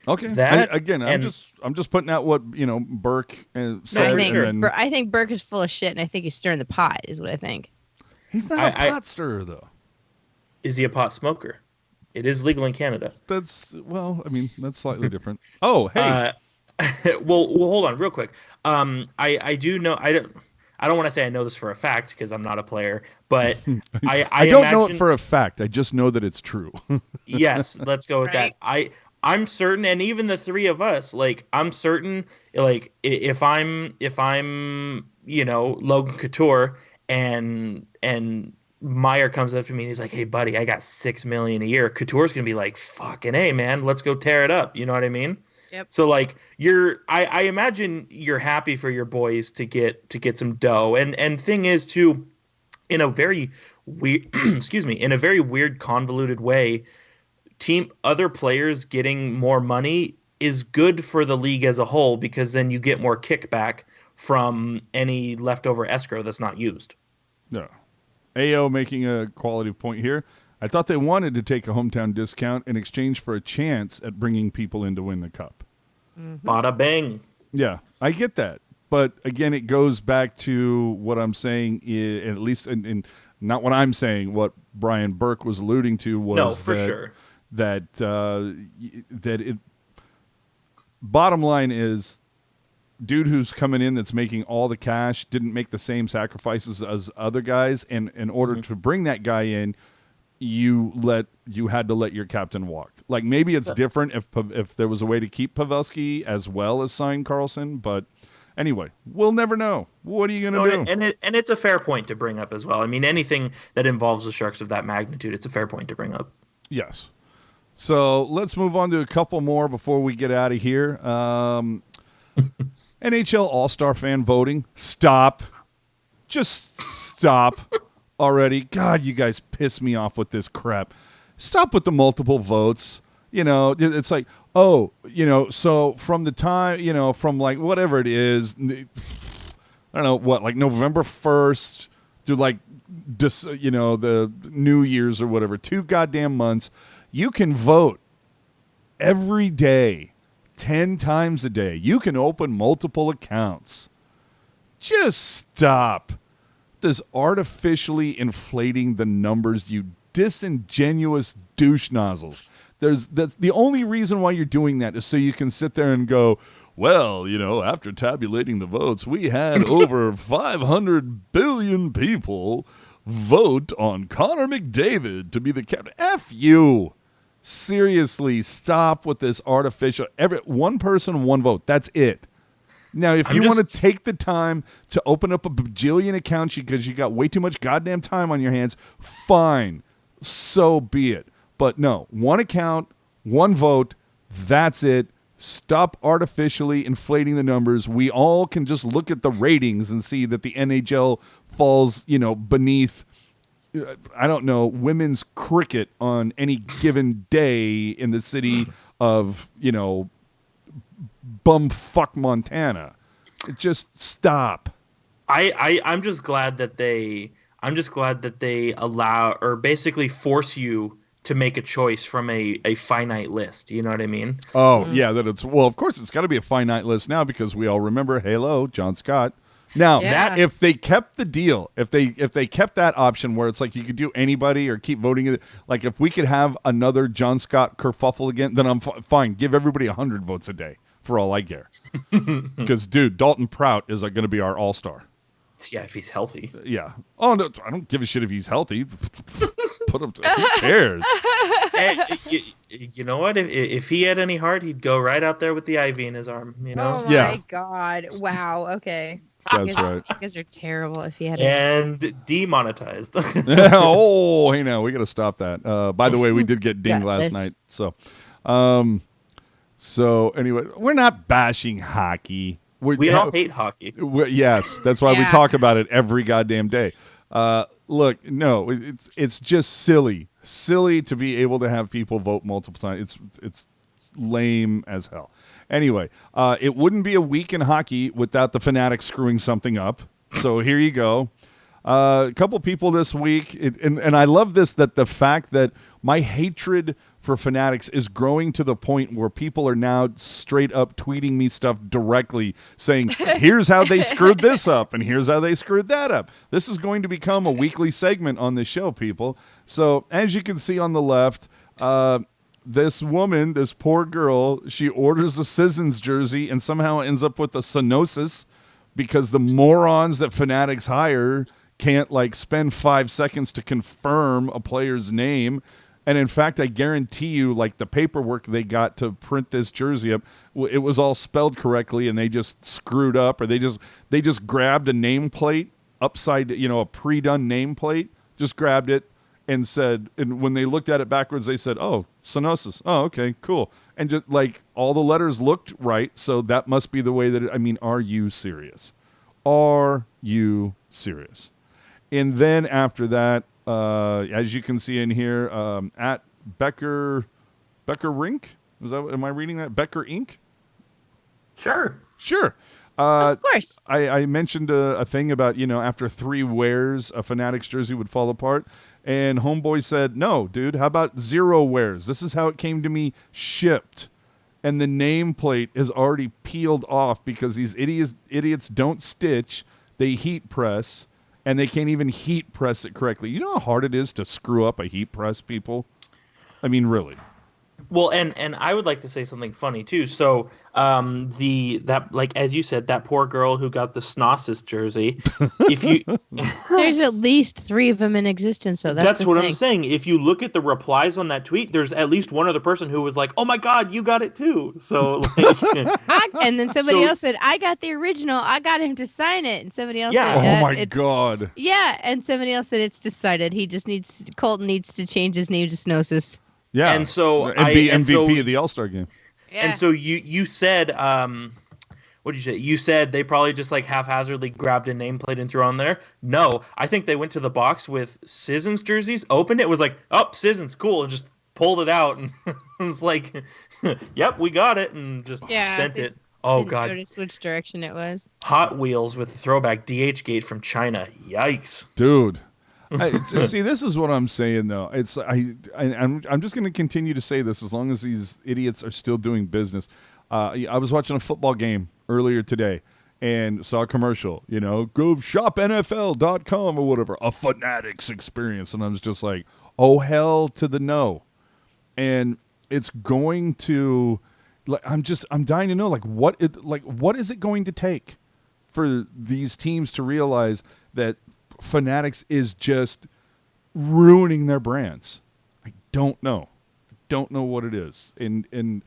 Speaker 1: Okay. I'm just putting out what Burke said.
Speaker 2: I think Burke is full of shit, and I think he's stirring the pot. Is what I think.
Speaker 1: He's not a pot stirrer, though.
Speaker 3: Is he a pot smoker? It is legal in Canada.
Speaker 1: That's slightly different. Oh, hey.
Speaker 3: Well, hold on, real quick. I do know. I don't want to say I know this for a fact because I'm not a player, but I
Speaker 1: don't know it for a fact. I just know that it's true.
Speaker 3: Yes, let's go with that. I'm certain, and even the three of us, like, I'm certain, like, if I'm Logan Couture and Meyer comes up to me and he's like, hey buddy, I got $6 million a year. Couture's gonna be like, fucking A, man, let's go tear it up. You know what I mean?
Speaker 2: Yep.
Speaker 3: So like I imagine you're happy for your boys to get some dough. And thing is too, in a very weird in a very weird convoluted way, other players getting more money is good for the league as a whole because then you get more kickback from any leftover escrow that's not used.
Speaker 1: Yeah. AO making a quality point here. I thought they wanted to take a hometown discount in exchange for a chance at bringing people in to win the cup.
Speaker 3: Mm-hmm. Bada bang.
Speaker 1: Yeah, I get that. But again, it goes back to what I'm saying, at least in not what I'm saying, what Brian Burke was alluding to was
Speaker 3: sure.
Speaker 1: that bottom line is, dude who's coming in that's making all the cash didn't make the same sacrifices as other guys, and in order to bring that guy in, you had to let your captain walk. Like, maybe it's different if there was a way to keep Pavelski as well as sign Carlson, but anyway, we'll never know. What are you going to do?
Speaker 3: And it's a fair point to bring up as well. I mean, anything that involves the Sharks of that magnitude, it's a fair point to bring up.
Speaker 1: Yes. So let's move on to a couple more before we get out of here. NHL All-Star fan voting. Stop. Just stop already. God, you guys piss me off with this crap. Stop with the multiple votes. It's like, so from the time, from like whatever it is, I don't know what, like November 1st through like, the New Year's or whatever, 2 goddamn months, you can vote every day. 10 times a day. You can open multiple accounts. Just stop this artificially inflating the numbers, you disingenuous douche nozzles. That's the only reason why you're doing that is so you can sit there and go, well, after tabulating the votes, we had over 500 billion people vote on Connor McDavid to be the captain. F you. Seriously, stop with this artificial. One person, one vote. That's it. Now, if
Speaker 3: I'm
Speaker 1: you want to
Speaker 3: just-
Speaker 1: take the time to open up a bajillion accounts because you got way too much goddamn time on your hands, fine. So be it. But no, one account, one vote, that's it. Stop artificially inflating the numbers. We all can just look at the ratings and see that the NHL falls, beneath, I don't know, women's cricket on any given day in the city of, bumfuck Montana. Just stop.
Speaker 3: I'm just glad that they allow or basically force you to make a choice from a finite list. You know what I mean?
Speaker 1: Oh, yeah, of course it's got to be a finite list now because we all remember Halo, John Scott. Now,
Speaker 2: Yeah.
Speaker 1: if they kept the deal, if they kept that option where it's like you could do anybody or keep voting, like if we could have another John Scott kerfuffle again, then I'm fine. Give everybody 100 votes a day for all I care. Because, dude, Dalton Prout is going to be our all-star.
Speaker 3: Yeah, if he's healthy.
Speaker 1: Yeah. Oh, no, I don't give a shit if he's healthy. Put him. Who cares?
Speaker 3: You know what? If he had any heart, he'd go right out there with the IV in his arm. You know.
Speaker 2: Oh my
Speaker 1: Yeah.
Speaker 2: God! Wow. Okay.
Speaker 1: That's right.
Speaker 2: You guys are terrible. If you had.
Speaker 3: And demonetized.
Speaker 1: Oh, hey, now we got to stop that. By the way, we did get dinged
Speaker 2: Got
Speaker 1: last
Speaker 2: this.
Speaker 1: night. So anyway, we're not bashing hockey.
Speaker 3: We all hate hockey.
Speaker 1: Yes, that's why we
Speaker 2: Yeah.
Speaker 1: talk about it every goddamn day. Look, no, it's just silly to be able to have people vote multiple times. It's lame as hell. Anyway, it wouldn't be a week in hockey without the Fanatics screwing something up. So here you go. A couple people this week, and I love this, that the fact that my hatred for Fanatics is growing to the point where people are now straight up tweeting me stuff directly saying, here's how they screwed this up, and here's how they screwed that up. This is going to become a weekly segment on this show, people. So as you can see on the left, this woman, this poor girl, she orders a Citizens jersey and somehow ends up with a cyanosis because the morons that Fanatics hire can't spend 5 seconds to confirm a player's name. And in fact, I guarantee you, the paperwork they got to print this jersey up, it was all spelled correctly, and they just screwed up, or they just grabbed a nameplate upside, a pre-done nameplate, just grabbed it and said, and when they looked at it backwards, they said, "Oh, cyanosis. Oh, okay, cool." And just all the letters looked right, so that must be the way that are you serious? Are you serious? And then after that, as you can see in here, at Becker Rink, am I reading that? Becker Inc.
Speaker 3: Sure.
Speaker 1: Sure.
Speaker 2: Of course.
Speaker 1: I mentioned a thing about after 3 wears a Fanatics jersey would fall apart, and Homeboy said, "No, dude. How about 0 wears? This is how it came to me shipped." And the nameplate is already peeled off because these idiots don't stitch; they heat press. And they can't even heat press it correctly. You know how hard it is to screw up a heat press, people? I mean, really.
Speaker 3: Well, and I would like to say something funny too. So, as you said, that poor girl who got the Snossus jersey. If you,
Speaker 2: There's at least 3 of them in existence, so that's the
Speaker 3: what
Speaker 2: thing.
Speaker 3: I'm saying. If you look at the replies on that tweet, there's at least one other person who was like, "Oh my God, you got it too." So,
Speaker 2: And then somebody
Speaker 3: So-
Speaker 2: else said, "I got the original. I got him to sign it." And somebody else
Speaker 3: Yeah.
Speaker 2: said,
Speaker 1: Oh my
Speaker 2: it's-
Speaker 1: God.
Speaker 2: Yeah, and somebody else said it's decided. Colton needs to change his name to Snosis.
Speaker 1: Yeah.
Speaker 3: And so
Speaker 1: MVP of the All-Star game.
Speaker 2: Yeah.
Speaker 3: And so you said, what did you say? You said they probably just haphazardly grabbed a nameplate and threw on there. No, I think they went to the box with Citizens jerseys, opened it, was like, "Oh, Citizens, cool," and just pulled it out, and it was like, "Yep, we got it," and just sent
Speaker 2: they
Speaker 3: it. Oh
Speaker 2: didn't
Speaker 3: God,
Speaker 2: notice which direction it was.
Speaker 3: Hot Wheels with throwback DH gate from China. Yikes.
Speaker 1: Dude. See, this is what I'm saying, though. I'm just going to continue to say this as long as these idiots are still doing business. I was watching a football game earlier today and saw a commercial, go shopnfl.com or whatever, a Fanatics experience. And I was just like, oh, hell to the no. And it's going to, I'm dying to know, what is it going to take for these teams to realize that Fanatics is just ruining their brands? I don't know. Don't know what it is. And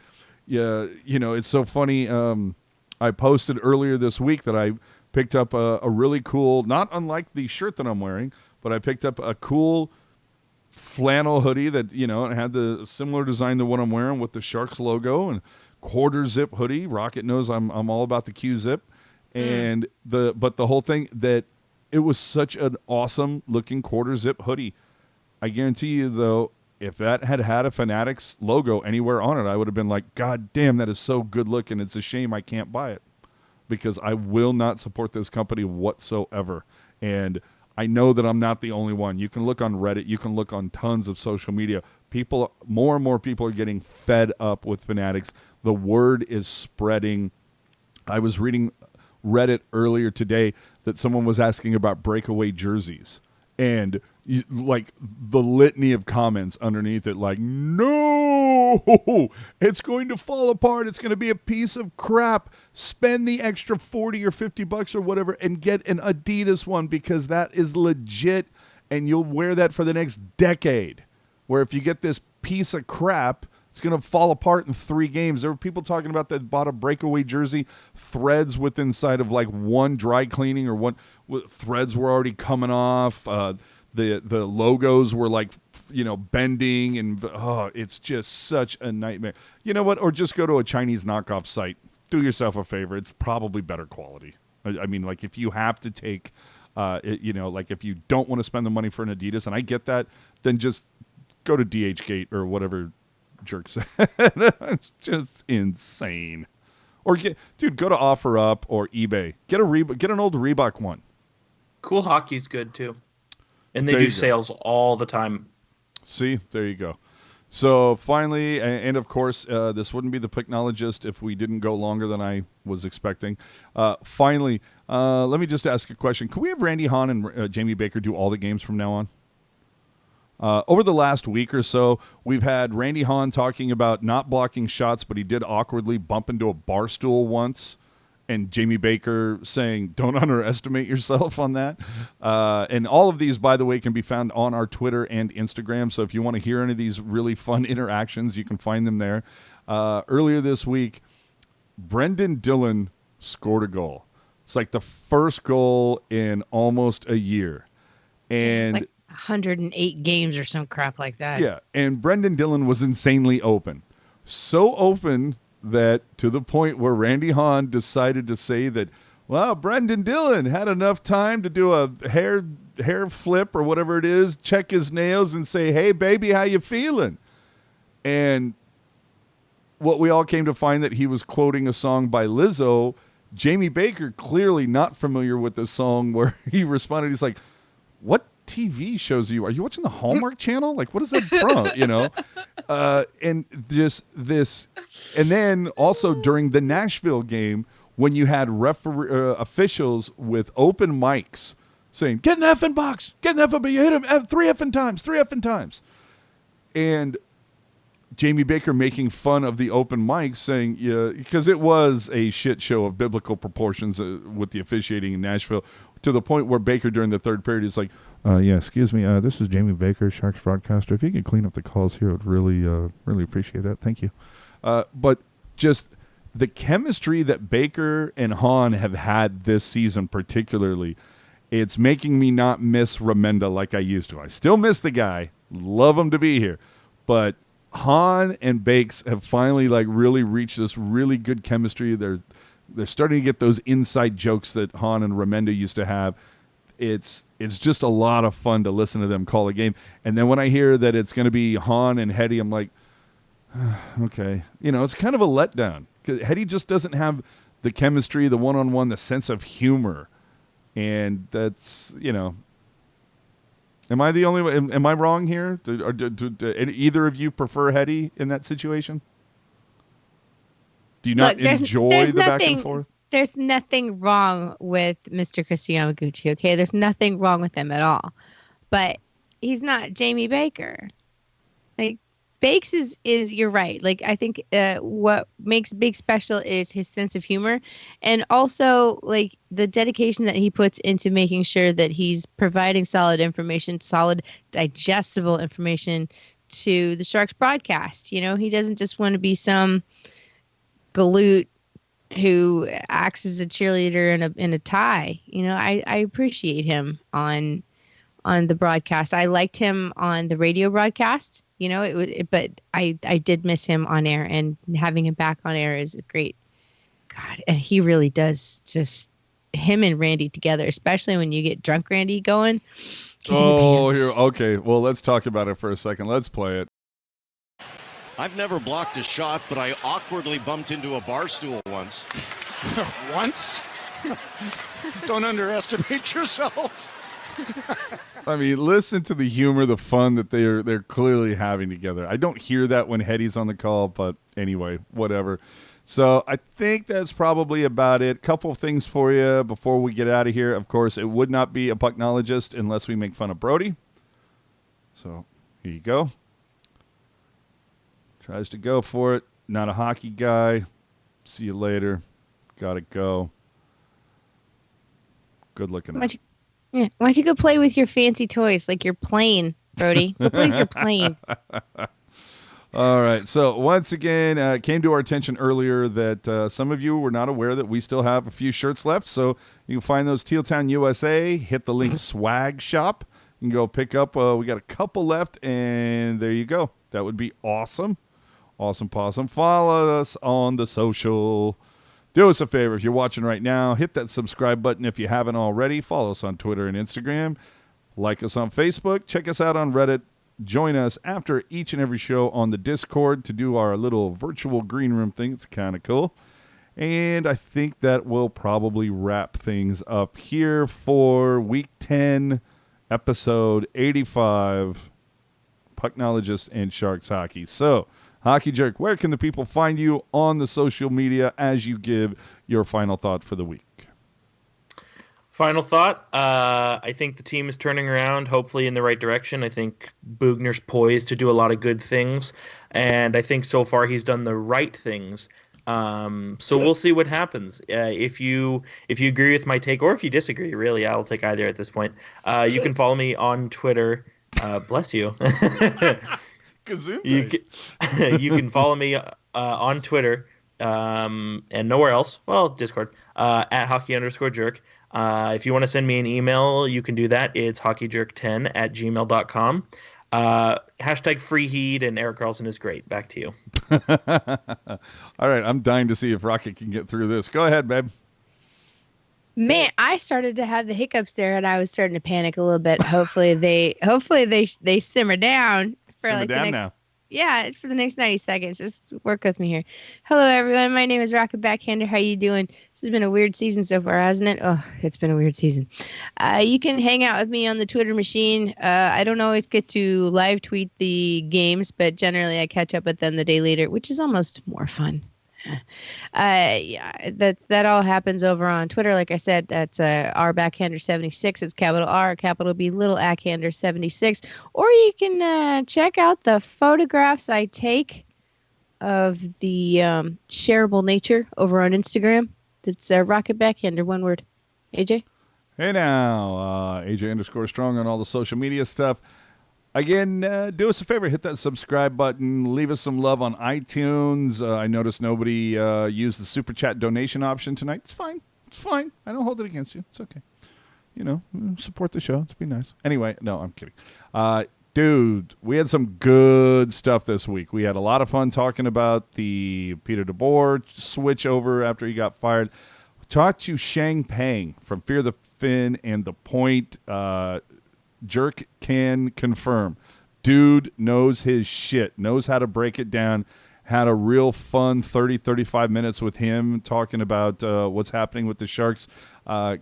Speaker 1: yeah, it's so funny. I posted earlier this week that I picked up a really cool, not unlike the shirt that I'm wearing, but I picked up a cool flannel hoodie that, you know, it had the similar design to what I'm wearing with the Sharks logo, and quarter zip hoodie. Rocket knows I'm all about the Q zip. And the whole thing, that it was such an awesome looking quarter zip hoodie. I guarantee you though, if that had a Fanatics logo anywhere on it, I would have been like, God damn, that is so good looking. It's a shame I can't buy it, because I will not support this company whatsoever. And I know that I'm not the only one. You can look on Reddit. You can look on tons of social media. More and more people are getting fed up with Fanatics. The word is spreading. I was reading Reddit earlier today that someone was asking about breakaway jerseys. And like the litany of comments underneath it, like, no, it's going to fall apart. It's going to be a piece of crap. Spend the extra 40 or 50 bucks or whatever and get an Adidas one, because that is legit and you'll wear that for the next decade. Where if you get this piece of crap, it's going to fall apart in 3 games. There were people talking about that bought a breakaway jersey, threads with inside of like one dry cleaning, or one threads were already coming off. The logos were like, you know, bending, and it's just such a nightmare. You know what? Or just go to a Chinese knockoff site. Do yourself a favor. It's probably better quality. I mean, like if you have to take, you know, like if you don't want to spend the money for an Adidas, and I get that, then just go to DHgate or whatever jerks. It's just insane. Or go to OfferUp or eBay. Get an old Reebok one.
Speaker 3: Cool Hockey's good too, and they do sales all the time. See,
Speaker 1: there you go. So finally, and of course, this wouldn't be the Pucknologist if we didn't go longer than I was expecting. Finally, let me just ask a question. Can we have Randy Hahn and Jamie Baker do all the games from now on? Over the last week or so, we've had Randy Hahn talking about not blocking shots, but he did awkwardly bump into a bar stool once, and Jamie Baker saying, don't underestimate yourself on that. And all of these, by the way, can be found on our Twitter and Instagram, so if you want to hear any of these really fun interactions, you can find them there. Earlier this week, Brendan Dillon scored a goal. It's like the first goal in almost a year. And
Speaker 2: 108 games or some crap like that.
Speaker 1: Yeah, and Brendan Dillon was insanely open. So open that to the point where Randy Hahn decided to say that, well, Brendan Dillon had enough time to do a hair flip or whatever it is, check his nails and say, hey, baby, how you feeling? And what we all came to find that he was quoting a song by Lizzo. Jamie Baker, clearly not familiar with the song, where he responded, he's like, what TV shows are you watching the Hallmark Channel? Like, what is that from? You know, and just this, and then also during the Nashville game when you had officials with open mics saying, "Get in the effing box, get in the effing, but you hit him 3 effing times," and Jamie Baker making fun of the open mic, saying, yeah, because it was a shit show of biblical proportions with the officiating in Nashville, to the point where Baker during the third period is like, yeah, excuse me, this is Jamie Baker, Sharks broadcaster. If you could clean up the calls here, I would really appreciate that. Thank you. But just the chemistry that Baker and Hahn have had this season particularly, it's making me not miss Remenda like I used to. I still miss the guy. Love him to be here. But Hahn and Bakes have finally like really reached this really good chemistry. They're starting to get those inside jokes that Hahn and Remenda used to have. It's just a lot of fun to listen to them call a game. And then when I hear that it's going to be Hahn and Hetty, I'm like, okay. You know, it's kind of a letdown, because Hetty just doesn't have the chemistry, the one-on-one, the sense of humor. And that's, you know, am I the only one? Am I wrong here? Do either of you prefer Hetty in that situation? Do you not enjoy the back and forth?
Speaker 2: There's nothing wrong with Mr. Chris Yamaguchi, okay? There's nothing wrong with him at all. But he's not Jamie Baker. Like, Bakes is you're right. Like, I think what makes Bakes special is his sense of humor, and also like the dedication that he puts into making sure that he's providing solid information, solid digestible information to the Sharks broadcast. You know, he doesn't just want to be some galoot who acts as a cheerleader in a tie. I appreciate him on the broadcast. I liked him on the radio broadcast. But I did miss him on air, and having him back on air is great. God, and he really does, just him and Randy together, especially when you get drunk Randy going.
Speaker 1: Okay. Well, let's talk about it for a second. Let's play it.
Speaker 4: I've never blocked a shot, but I awkwardly bumped into a bar stool once.
Speaker 5: Once? Don't underestimate yourself.
Speaker 1: I mean, listen to the humor, the fun that they're clearly having together. I don't hear that when Hetty's on the call, but anyway, whatever. So I think that's probably about it. Couple of things for you before we get out of here. Of course, it would not be a Pucknologist unless we make fun of Brody. So here you go. Tries to go for it. Not a hockey guy. See you later. Gotta go. Good looking at.
Speaker 2: Why don't you go play with your fancy toys like you're playing, Brody? Go play with your plane.
Speaker 1: All right. So once again, it came to our attention earlier that some of you were not aware that we still have a few shirts left. So you can find those Tealtown USA. Hit the link swag shop. You can go pick up. We got a couple left, and there you go. That would be awesome. Awesome possum. Follow us on the social. Do us a favor. If you're watching right now, hit that subscribe button if you haven't already. Follow us on Twitter and Instagram. Like us on Facebook. Check us out on Reddit. Join us after each and every show on the Discord to do our little virtual green room thing. It's kind of cool. And I think that will probably wrap things up here for Week 10, Episode 85, Pucknologists and Sharks Hockey. So, Hockey Jerk, where can the people find you on the social media as you give your final thought for the week?
Speaker 3: Final thought, I think the team is turning around, hopefully in the right direction. I think Bugner's poised to do a lot of good things, and I think so far he's done the right things. So we'll see what happens. If you agree with my take, or if you disagree, really, I'll take either at this point. You can follow me on Twitter. Bless you. You can follow me on Twitter and nowhere else. Well, Discord at hockey_jerk. If you want to send me an email, you can do that. It's hockeyjerk10@gmail.com. Hashtag free heat, and Eric Carlson is great. Back to you.
Speaker 1: All right, I'm dying to see if Rocket can get through this. Go ahead, babe.
Speaker 2: Man, I started to have the hiccups there, and I was starting to panic a little bit. Hopefully they simmer down for
Speaker 1: Simmer
Speaker 2: like
Speaker 1: down
Speaker 2: the next.
Speaker 1: now.
Speaker 2: Yeah, for the next 90 seconds. Just work with me here. Hello, everyone. My name is Rocket Backhander. How you doing? This has been a weird season so far, hasn't it? Oh, it's been a weird season. You can hang out with me on the Twitter machine. I don't always get to live tweet the games, but generally I catch up with them the day later, which is almost more fun. Yeah, that all happens over on Twitter. Like I said, that's R Backhander 76. It's capital R, capital B, little Ackhander 76. Or you can check out the photographs I take of the shareable nature over on Instagram. It's Rocket Backhander, one word. AJ?
Speaker 1: Hey now, AJ_strong on all the social media stuff. Again, do us a favor, hit that subscribe button, leave us some love on iTunes. I noticed nobody used the super chat donation option tonight. It's fine. It's fine. I don't hold it against you. It's okay. You know, support the show. It's be nice. Anyway, no, I'm kidding. Dude, we had some good stuff this week. We had a lot of fun talking about the Peter DeBoer switch over after he got fired. Talked to Shang Pang from Fear the Fin and The Point. Jerk can confirm. Dude knows his shit, knows how to break it down. Had a real fun 30, 35 minutes with him talking about what's happening with the Sharks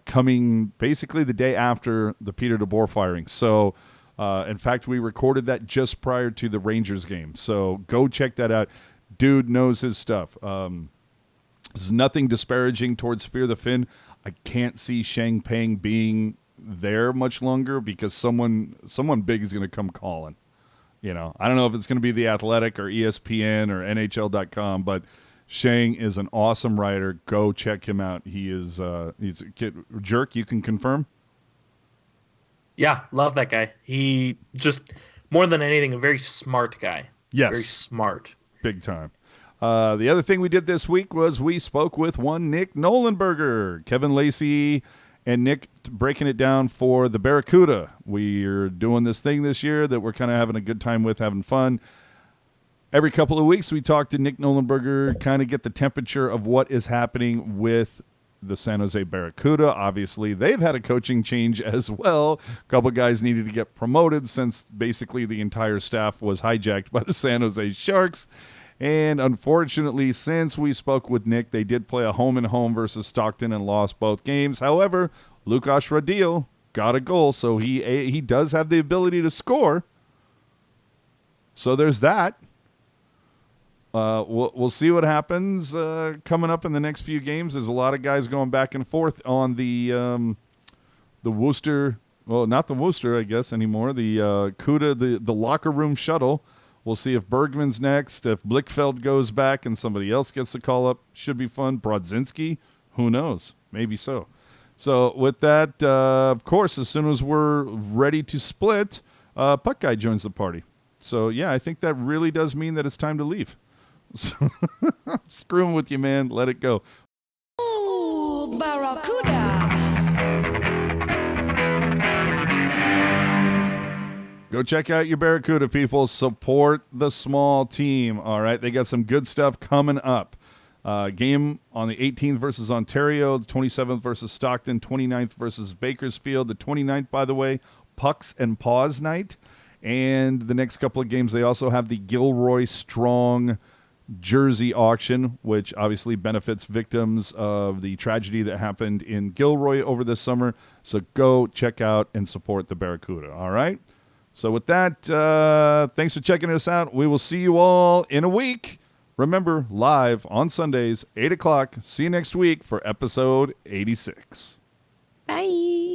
Speaker 1: coming basically the day after the Peter DeBoer firing. So, in fact, we recorded that just prior to the Rangers game. So go check that out. Dude knows his stuff. There's nothing disparaging towards Fear the Fin. I can't see Shang Pang being there much longer because someone big is going to come calling. You know, I don't know if it's going to be The Athletic or ESPN or NHL.com, but Shang is an awesome writer. Go check him out. He's a kid. Jerk, you can confirm?
Speaker 3: Yeah, love that guy. He just, more than anything, a very smart guy.
Speaker 1: Yes.
Speaker 3: Very smart.
Speaker 1: Big time. The other thing we did this week was we spoke with one Nick Nolenberger, Kevin Lacey, and Nick breaking it down for the Barracuda. We're doing this thing this year that we're kind of having a good time with, having fun. Every couple of weeks, we talk to Nick Nolenberger, kind of get the temperature of what is happening with the San Jose Barracuda. Obviously, they've had a coaching change as well. A couple guys needed to get promoted since basically the entire staff was hijacked by the San Jose Sharks. And unfortunately, since we spoke with Nick, they did play a home-and-home versus Stockton and lost both games. However, Lukas Radil got a goal, so he does have the ability to score. So there's that. We'll see what happens coming up in the next few games. There's a lot of guys going back and forth on the Worcester. Well, not the Worcester, I guess, anymore. The CUDA, the locker room shuttle. We'll see if Bergman's next, if Blickfeld goes back and somebody else gets the call up. Should be fun. Brodzinski, who knows? Maybe so. So with that, of course, as soon as we're ready to split, Puck Guy joins the party. So, yeah, I think that really does mean that it's time to leave. So, I'm screwing with you, man. Let it go.
Speaker 6: Ooh, Barracuda.
Speaker 1: Go check out your Barracuda, people. Support the small team, all right? They got some good stuff coming up. Game on the 18th versus Ontario, the 27th versus Stockton, 29th versus Bakersfield. The 29th, by the way, Pucks and Paws night. And the next couple of games, they also have the Gilroy Strong jersey auction, which obviously benefits victims of the tragedy that happened in Gilroy over this summer. So go check out and support the Barracuda, all right? So with that, thanks for checking us out. We will see you all in a week. Remember, live on Sundays, 8 o'clock. See you next week for episode 86.
Speaker 2: Bye.